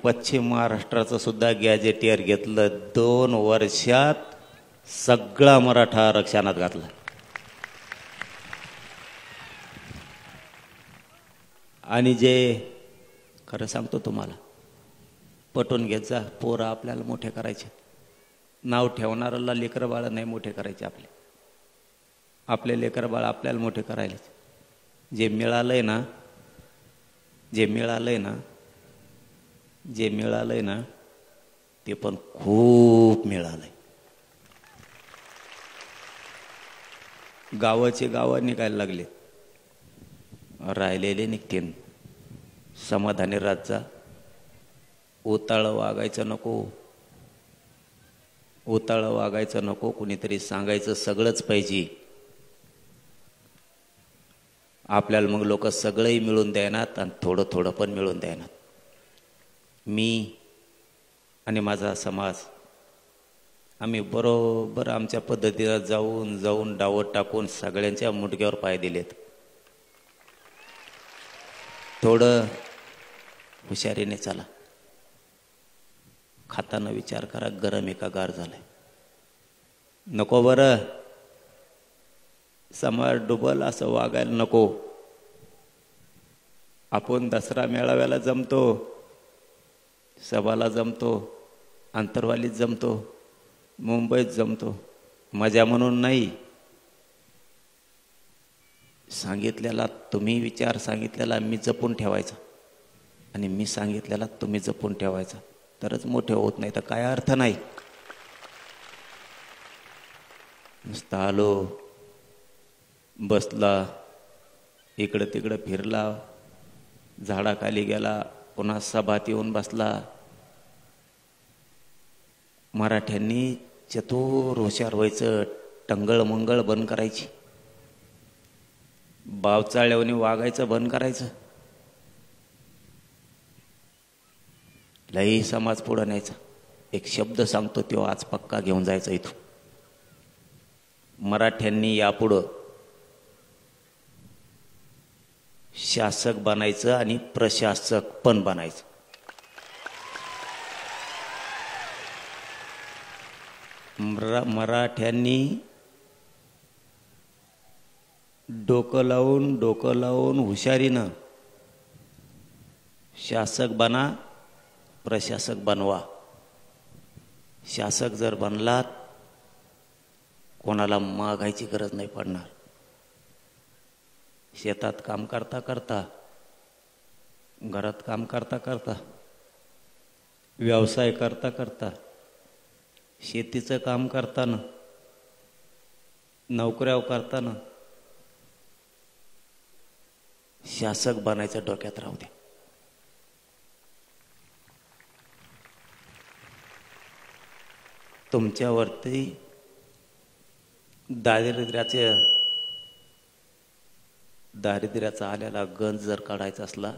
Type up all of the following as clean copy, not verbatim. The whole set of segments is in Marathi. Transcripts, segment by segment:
पश्चिम महाराष्ट्राचं सुद्धा गॅजेटियर घेतलं. 2 वर्षात सगळा मराठा आरक्षणात घातला. आणि जे खरं सांगतो तुम्हाला, पटवून घेत जा, पोरं आपल्याला मोठे करायचे. नाव ठेवणाऱ्याला लेकरं बाळ नाही मोठे करायचे. आपले लेकरं बाळ आपल्याला मोठे करायचे. जे मिळालंय ना ते पण खूप मिळालंय. गावाचे गावं निघायला लागले, राहिलेले निघतील. समाधानी राजा, ओताळं वागायचं नको. कुणीतरी सांगायचं सगळंच पाहिजे. आपल्याला मग लोक सगळंही मिळून द्यायनात आणि थोडं थोडं पण मिळून द्यायनात. मी आणि माझा समाज आम्ही बरोबर आमच्या पद्धतीला जाऊन डावत टाकून सगळ्यांच्या मुंडक्यावर पाय दिलेत. थोडं हुशारीने चला. खाताना विचार करा, गरम आहे का गार झालंय. नको बरं, समाज डुबल असं वागायला नको. आपण दसरा मेळाव्याला जमतो, सभाला जमतो, आंतरवालीत जमतो, मुंबईत जमतो, मजा म्हणून नाही. सांगितलेला तुम्ही विचार सांगितलेला मी जपून ठेवायचा आणि मी सांगितलेला तुम्ही जपून ठेवायचा, तरच मोठे होत नाही तर काय अर्थ नाही. नुसतं आलो, बसला, इकडं तिकडं फिरला, झाडाखाली गेला, पुन्हा सभात येऊन बसला. मराठ्यांनी चतुर हुशार व्हायचं, टंगळ मंगळ बंद करायची, बावचाळ्यावनी वागायचं बंद करायचं, लई समाज पुढं न्यायचा. एक शब्द सांगतो तो आज पक्का घेऊन जायचा इथून. मराठ्यांनी यापुढं शासक बनायचं आणि प्रशासक पण बनायचं. मराठ्यांनी डोकं लावून हुशारीनं शासक बना, प्रशासक बनवा. शासक जर बनलात, कोणाला मागायची गरज नाही पडणार. शेतात काम करता करता, घरात काम करता करता, व्यवसाय करता करता, शेतीचं काम करताना, नोकऱ्या करताना शासक बनायचं डोक्यात राहू दे. तुमच्यावरती दारिद्र्याचा आलेला गंज जर काढायचा असला,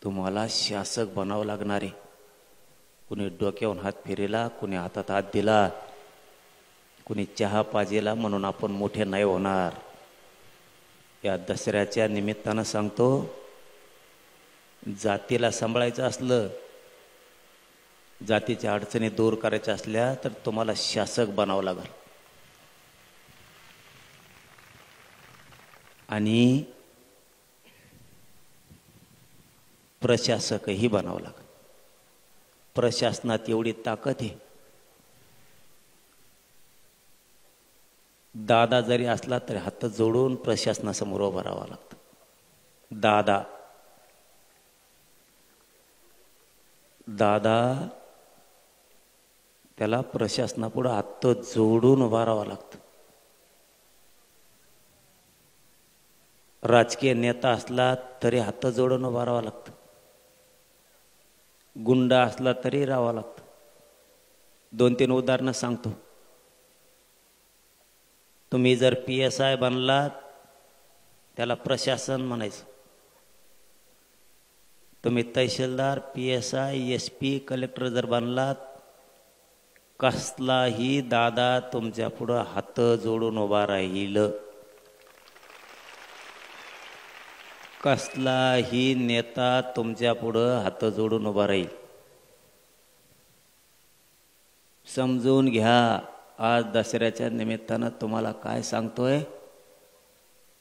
तुम्हाला शासक बनावं लागणार आहे. कुणी डोक्यावरून हात फिरेला, कुणी हातात हात दिला, कुणी चहा पाजेला म्हणून आपण मोठे नाही होणार. या दसऱ्याच्या निमित्तानं सांगतो, जातीला सांभाळायचं असलं, जातीच्या अडचणी दूर करायच्या असल्या तर तुम्हाला शासक बनावं लागेल. आणि प्रशासकही बनावं लागेल. प्रशासनात एवढी ताकद आहे, दादा जरी असला तरी हात जोडून प्रशासनासमोर उभं राहावं लागतं. दादा त्याला प्रशासनापुढे हात जोडून उभं राहावं लागतं. राजकीय नेता असला तरी हात जोडून उभं राहावं लागतं. गुंडा असला तरी राहावं लागतं. 2-3 उदाहरणं सांगतो. तुम्ही जर PSI बनलात, त्याला प्रशासन म्हणायचं. तुम्ही तहसीलदार, PSI, SP, कलेक्टर जर बनलात, कसलाही दादा तुमच्या पुढं हात जोडून उभा राहील. कसलाही नेता तुमच्या पुढं हात जोडून उभा राहील. समजून घ्या. आज दसऱ्याच्या निमित्तानं तुम्हाला काय सांगतोय,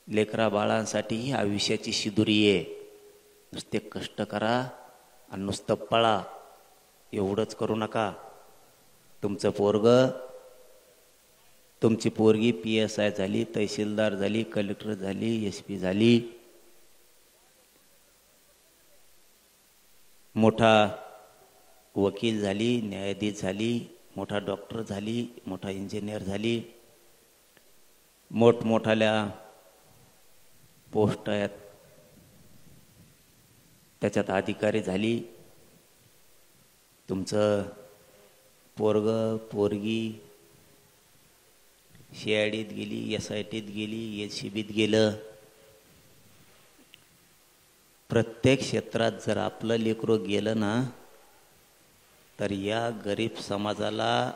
लेकरा बाळांसाठी ही आयुष्याची शिदुरी आहे. नुसते कष्ट करा आणि नुसतं पळा, एवढंच करू नका. तुमचं पोरगं, तुमची पोरगी PSI झाली, तहसीलदार झाली, कलेक्टर झाली, SP झाली, मोठा वकील झाली, न्यायाधीश झाली, मोठा डॉक्टर झाली, मोठा इंजिनियर झाली, मोठमोठाल्या पोस्ट आहेत त्याच्यात अधिकारी झाली. तुमचं पोरगं पोरगी CIDत गेली, SITत गेली, LCBत गेलं. प्रत्येक क्षेत्रात जर आपलं लेकरं गेलं ना, तर या गरीब समाजाला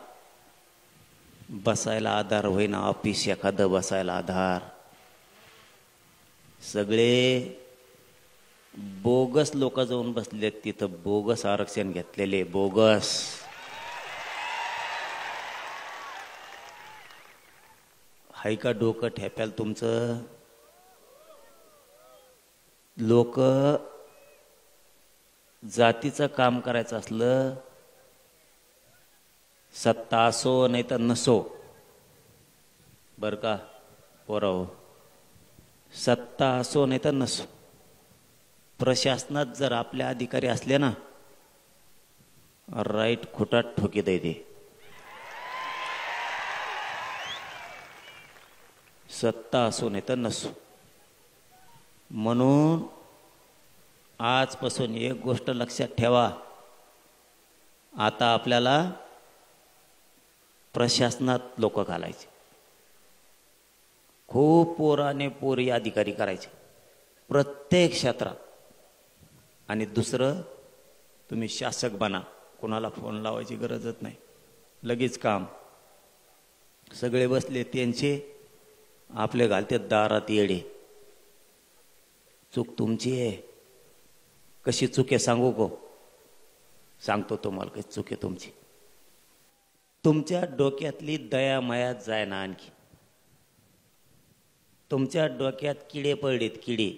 बसायला आधार होईना. ऑफिस एखादं बसायला आधार. सगळे बोगस लोक जाऊन बसलेत तिथं, बोगस आरक्षण घेतलेले, बोगस. हाय का डोकं ठेप्याल तुमचं? लोक जातीचं काम करायचं असलं, सत्ता असो नाही तर नसो, बर का पोराओ, सत्ता असो नाही तर नसो, प्रशासनात जर आपले अधिकारी असले ना, राईट खुटात ठोकी दे. सत्ता असो नाही तर नसो. म्हणून आजपासून एक गोष्ट लक्षात ठेवा, आता आपल्याला प्रशासनात लोक घालायचे, खूप पोराने पोरी अधिकारी करायचे प्रत्येक क्षेत्रात. आणि दुसरं, तुम्ही शासक बना, कोणाला फोन लावायची गरजच नाही, लगेच काम. सगळे बसले त्यांचे, आपले घालते दारात येडे. चूक तुमची आहे. कशी चूक आहे सांगू को? सांगतो तुम्हाला कशी चूक आहे तुमची. तुमच्या डोक्यातली दया माया जाय ना आणखी. तुमच्या डोक्यात किडे पडलेत, किडे.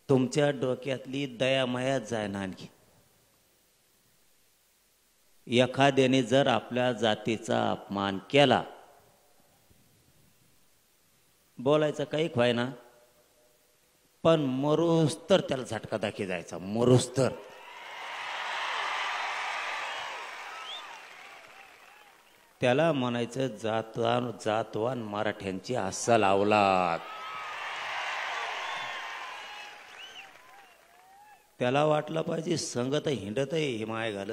तुमच्या डोक्यातली दया माया जाय ना आणखी. एखाद्याने जर आपल्या जातीचा अपमान केला, बोलायचं काही खोय ना, पण मरूस तर त्याला झटका दाखी जायचा, मरूस तर. त्याला म्हणायचं जातवान मराठ्यांची अस्सल अवलाद. त्याला वाटलं पाहिजे संगत हिंडत आहे हे माय घाल.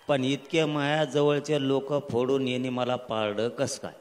पण इतके माया जवळचे लोक फोडून येणे मला पारड कस काय.